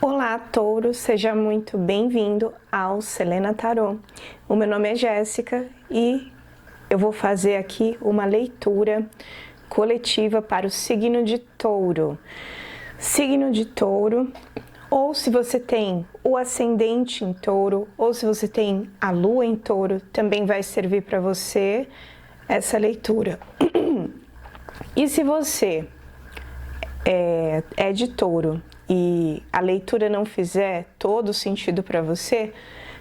Olá, Touro, seja muito bem-vindo ao Selena Tarô. O meu nome é Jéssica e eu vou fazer aqui uma leitura coletiva para o signo de Touro. Signo de Touro, ou se você tem o ascendente em Touro, ou se você tem a lua em Touro, também vai servir para você essa leitura. E se você é de Touro e a leitura não fizer todo sentido para você,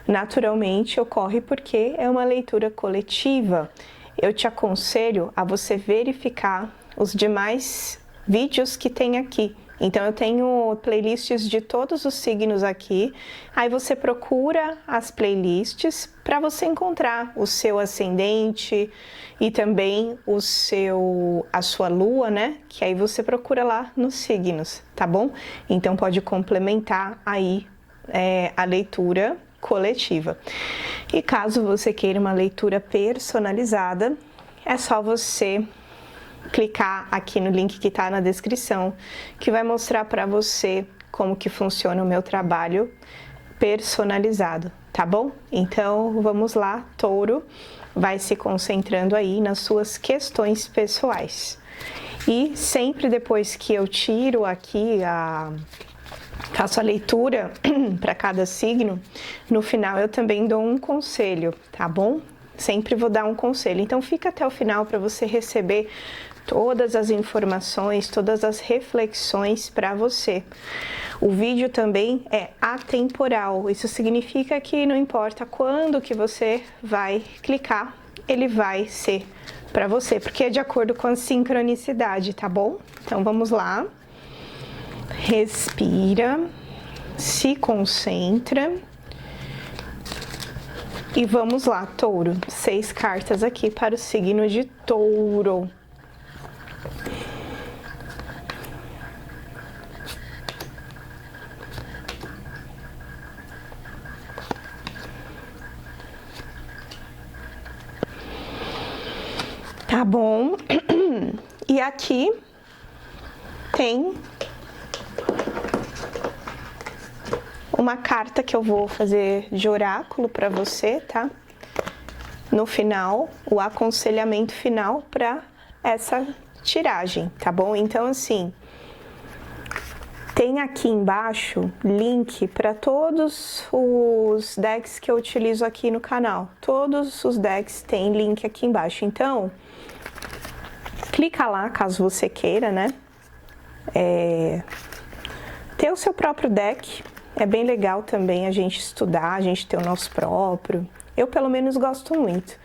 naturalmente ocorre porque é uma leitura coletiva. Eu te aconselho a você verificar os demais vídeos que tem aqui. Então eu tenho playlists de todos os signos aqui, aí você procura as playlists para você encontrar o seu ascendente e também a sua lua, né? Que aí você procura lá nos signos, tá bom? Então pode complementar aí a leitura coletiva. E caso você queira uma leitura personalizada, é só você clicar aqui no link que está na descrição, que vai mostrar para você como que funciona o meu trabalho personalizado, tá bom? Então, vamos lá, Touro, vai se concentrando aí nas suas questões pessoais. E sempre depois que eu tiro aqui faço a leitura para cada signo, no final eu também dou um conselho, tá bom? Sempre vou dar um conselho, então fica até o final para você receber todas as informações, todas as reflexões para você. O vídeo também é atemporal, isso significa que não importa quando que você vai clicar, ele vai ser para você, porque é de acordo com a sincronicidade, tá bom? Então vamos lá, respira, se concentra. E vamos lá, Touro, 6 cartas aqui para o signo de Touro. Tá bom? E aqui tem uma carta que eu vou fazer de oráculo para você, tá? No final, o aconselhamento final para essa tiragem, tá bom? Então, assim, tem aqui embaixo link para todos os decks que eu utilizo aqui no canal. Todos os decks têm link aqui embaixo. Então, clica lá caso você queira, né? Ter o seu próprio deck. É bem legal também a gente estudar, a gente ter o nosso próprio. Eu, pelo menos, gosto muito.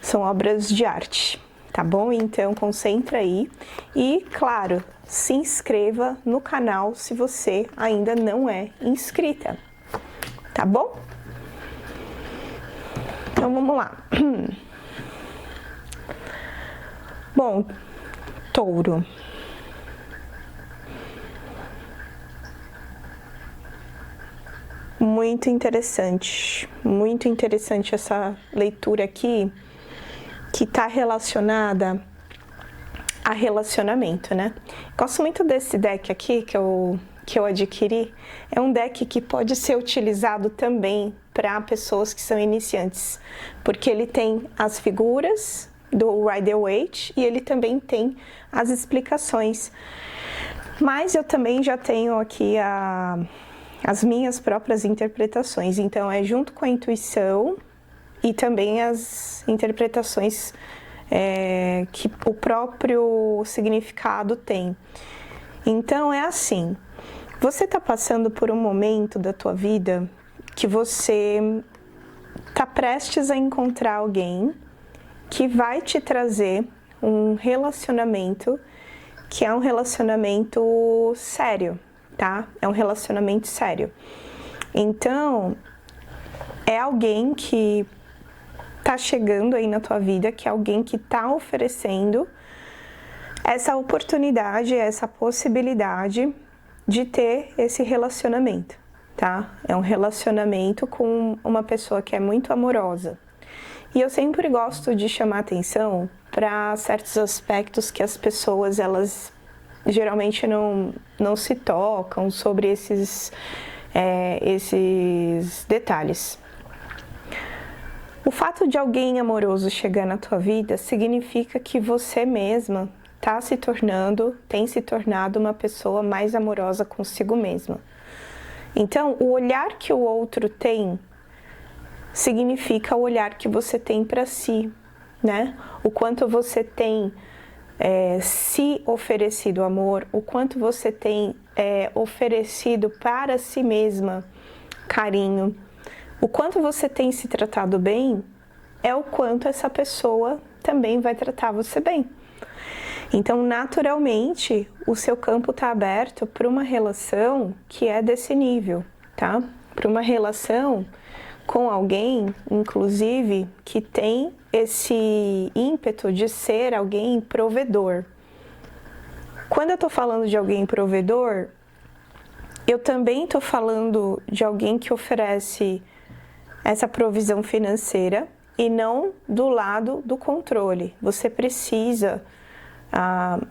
São obras de arte, tá bom? Então, concentra aí. E, claro, se inscreva no canal se você ainda não é inscrita, tá bom? Então, vamos lá. Bom, Touro. Muito interessante essa leitura aqui, que tá relacionada a relacionamento, né? Gosto muito desse deck aqui que eu adquiri. É um deck que pode ser utilizado também para pessoas que são iniciantes, porque ele tem as figuras do Rider-Waite e ele também tem as explicações. Mas eu também já tenho aqui as minhas próprias interpretações, então é junto com a intuição e também as interpretações que o próprio significado tem. Então é assim, você está passando por um momento da tua vida que você está prestes a encontrar alguém que vai te trazer um relacionamento que é um relacionamento sério, tá? É um relacionamento sério. Então, é alguém que tá chegando aí na tua vida, que é alguém que tá oferecendo essa oportunidade, essa possibilidade de ter esse relacionamento, tá? É um relacionamento com uma pessoa que é muito amorosa. E eu sempre gosto de chamar atenção para certos aspectos que as pessoas, elas geralmente não se tocam sobre esses detalhes. O fato de alguém amoroso chegar na tua vida significa que você mesma tem se tornado uma pessoa mais amorosa consigo mesma. Então, o olhar que o outro tem significa o olhar que você tem para si, né? O quanto você tem se oferecido amor, o quanto você tem oferecido para si mesma carinho, o quanto você tem se tratado bem, é o quanto essa pessoa também vai tratar você bem. Então, naturalmente, o seu campo está aberto para uma relação que é desse nível, tá? Para uma relação com alguém, inclusive, que tem esse ímpeto de ser alguém provedor. Quando eu tô falando de alguém provedor, eu também tô falando de alguém que oferece essa provisão financeira e não do lado do controle. Você precisa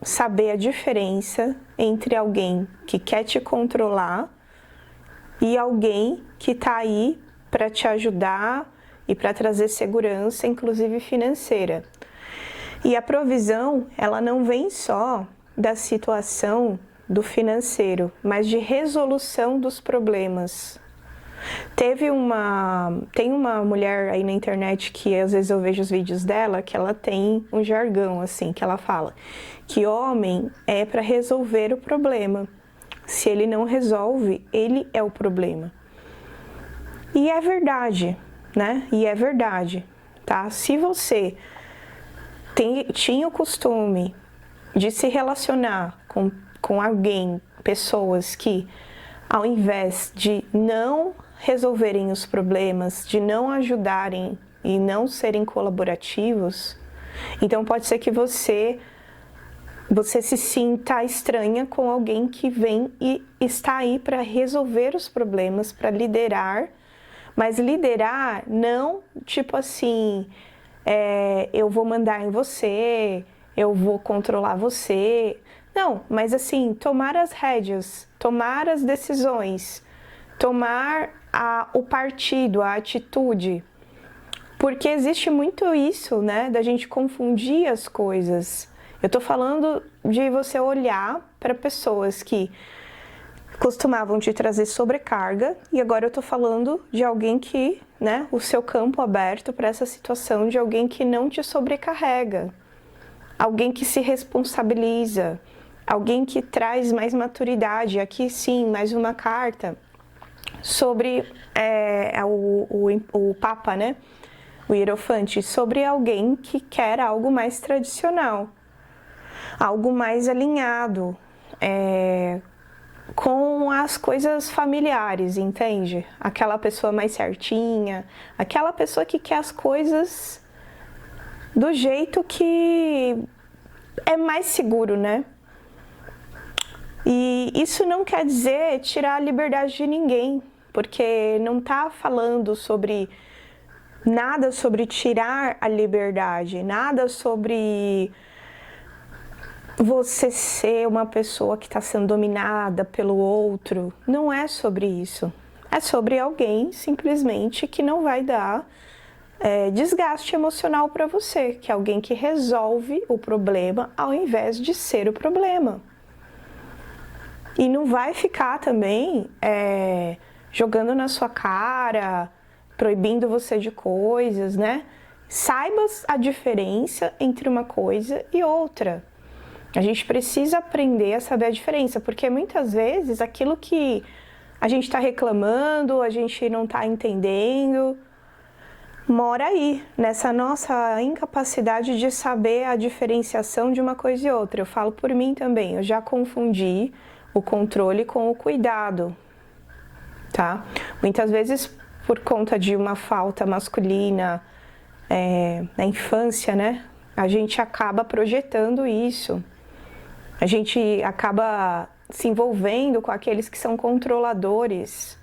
saber a diferença entre alguém que quer te controlar e alguém que está aí para te ajudar e para trazer segurança, inclusive financeira. E a provisão, ela não vem só da situação do financeiro, mas de resolução dos problemas. Tem uma mulher aí na internet que às vezes eu vejo os vídeos dela, que ela tem um jargão assim, que ela fala que homem é para resolver o problema. Se ele não resolve, ele é o problema. E é verdade, né? E é verdade, tá? Se você tinha o costume de se relacionar com alguém, pessoas que, ao invés de não resolverem os problemas, de não ajudarem e não serem colaborativos, então pode ser que você se sinta estranha com alguém que vem e está aí para resolver os problemas, para liderar, mas liderar não tipo assim, eu vou mandar em você, eu vou controlar você. Não, mas assim, tomar as rédeas, tomar as decisões, tomar o partido, a atitude. Porque existe muito isso, né, da gente confundir as coisas. Eu tô falando de você olhar para pessoas que costumavam te trazer sobrecarga e agora eu tô falando de alguém que, né, o seu campo aberto para essa situação de alguém que não te sobrecarrega, alguém que se responsabiliza, alguém que traz mais maturidade. Aqui sim, mais uma carta sobre o Papa, né, o Hierofante, sobre alguém que quer algo mais tradicional, algo mais alinhado, com as coisas familiares, entende? Aquela pessoa mais certinha, aquela pessoa que quer as coisas do jeito que é mais seguro, né? E isso não quer dizer tirar a liberdade de ninguém, porque não tá falando sobre nada sobre tirar a liberdade, nada sobre você ser uma pessoa que está sendo dominada pelo outro. Não é sobre isso. É sobre alguém simplesmente que não vai dar desgaste emocional para você, que é alguém que resolve o problema ao invés de ser o problema. E não vai ficar também jogando na sua cara, proibindo você de coisas, né? Saiba a diferença entre uma coisa e outra. A gente precisa aprender a saber a diferença, porque muitas vezes aquilo que a gente está reclamando, a gente não está entendendo, mora aí, nessa nossa incapacidade de saber a diferenciação de uma coisa e outra. Eu falo por mim também, eu já confundi o controle com o cuidado, tá? Muitas vezes, por conta de uma falta masculina na infância, né? A gente acaba projetando isso. A gente acaba se envolvendo com aqueles que são controladores,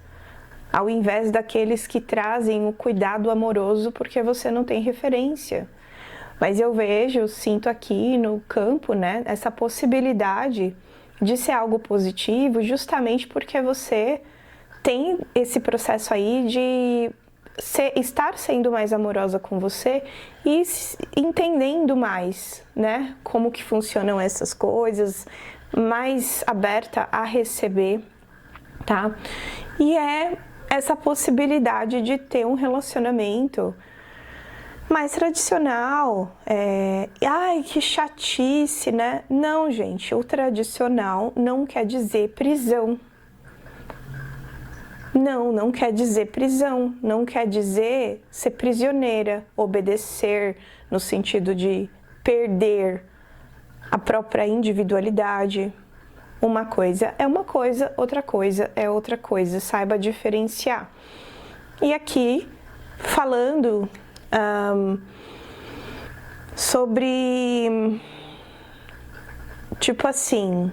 ao invés daqueles que trazem o cuidado amoroso, porque você não tem referência. Mas eu sinto aqui no campo, né, essa possibilidade de ser algo positivo, justamente porque você tem esse processo aí de estar sendo mais amorosa com você e entendendo mais, né, como que funcionam essas coisas, mais aberta a receber, tá? E é essa possibilidade de ter um relacionamento mais tradicional. Ai, que chatice, né? Não, gente, o tradicional não quer dizer prisão. Não quer dizer prisão, não quer dizer ser prisioneira, obedecer no sentido de perder a própria individualidade. Uma coisa é uma coisa, outra coisa é outra coisa, saiba diferenciar. E aqui, falando sobre, tipo assim,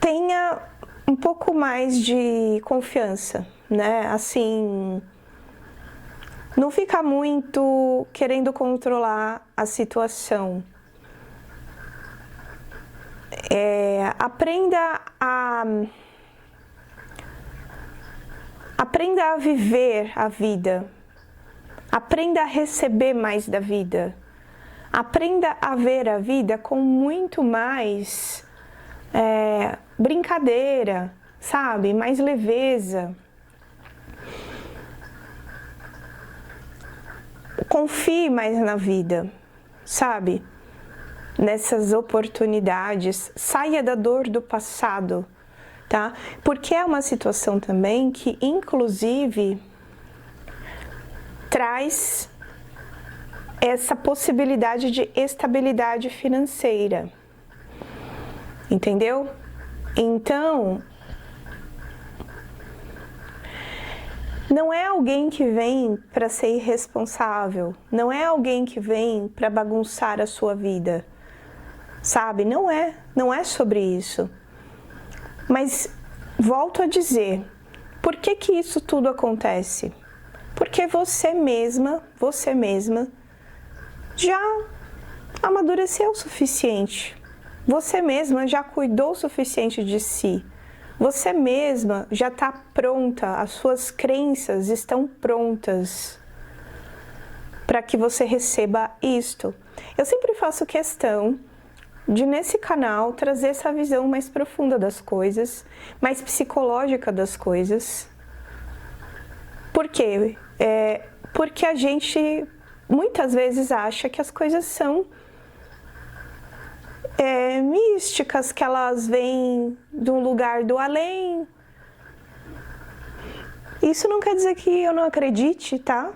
tenha um pouco mais de confiança, né? Assim, não fica muito querendo controlar a situação. Aprenda a viver a vida. Aprenda a receber mais da vida. Aprenda a ver a vida com muito mais brincadeira, sabe? Mais leveza. Confie mais na vida, sabe? Nessas oportunidades. Saia da dor do passado, tá? Porque é uma situação também que, inclusive, traz essa possibilidade de estabilidade financeira. Entendeu? Então, não é alguém que vem para ser irresponsável, não é alguém que vem para bagunçar a sua vida, sabe? Não é sobre isso. Mas volto a dizer, por que que isso tudo acontece? Porque você mesma já amadureceu o suficiente. Você mesma já cuidou o suficiente de si. Você mesma já está pronta, as suas crenças estão prontas para que você receba isto. Eu sempre faço questão de, nesse canal, trazer essa visão mais profunda das coisas, mais psicológica das coisas. Por quê? Porque a gente muitas vezes acha que as coisas são místicas, que elas vêm de um lugar do além. Isso não quer dizer que eu não acredite, tá?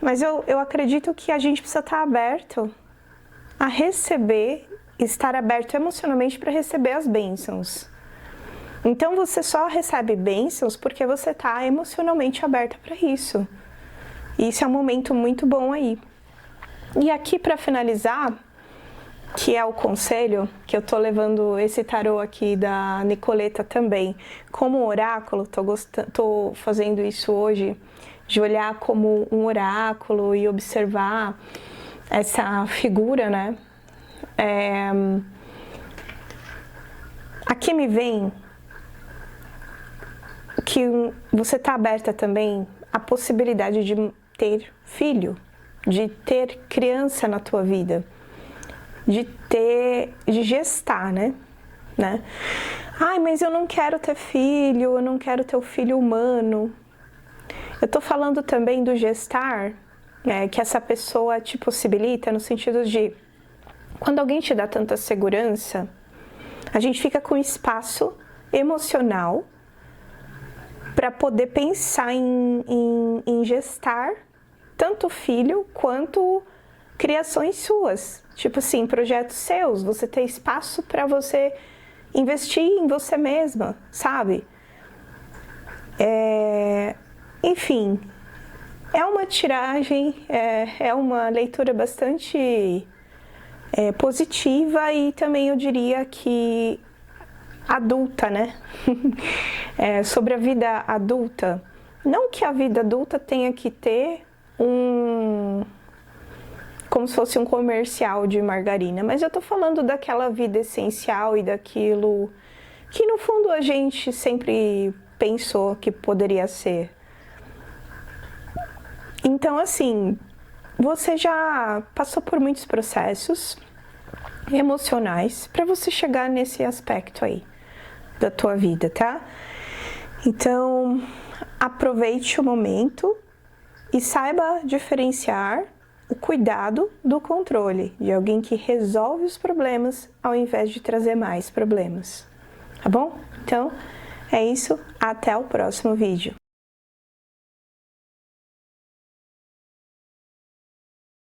Mas eu acredito que a gente precisa estar aberto a receber, estar aberto emocionalmente para receber as bênçãos. Então você só recebe bênçãos porque você está emocionalmente aberta para isso. E isso é um momento muito bom aí. E aqui, para finalizar, que é o conselho, que eu tô levando esse tarô aqui da Nicoleta também como oráculo, tô fazendo isso hoje, de olhar como um oráculo e observar essa figura, né? Aqui me vem que você tá aberta também à possibilidade de ter filho, de ter criança na tua vida, de gestar, né? Ai, mas eu não quero ter filho, eu não quero ter o filho humano. Eu tô falando também do gestar, que essa pessoa te possibilita no sentido de, quando alguém te dá tanta segurança, a gente fica com espaço emocional para poder pensar em gestar tanto filho quanto criações suas, tipo assim, projetos seus, você ter espaço para você investir em você mesma, sabe? Enfim, é uma tiragem, é uma leitura bastante positiva e também eu diria que adulta, né? Sobre a vida adulta. Não que a vida adulta tenha que ter como se fosse um comercial de margarina, mas eu tô falando daquela vida essencial e daquilo que no fundo a gente sempre pensou que poderia ser. Então, assim, você já passou por muitos processos emocionais para você chegar nesse aspecto aí da tua vida, tá? Então, aproveite o momento e saiba diferenciar o cuidado do controle, de alguém que resolve os problemas ao invés de trazer mais problemas, tá bom? Então, é isso, até o próximo vídeo.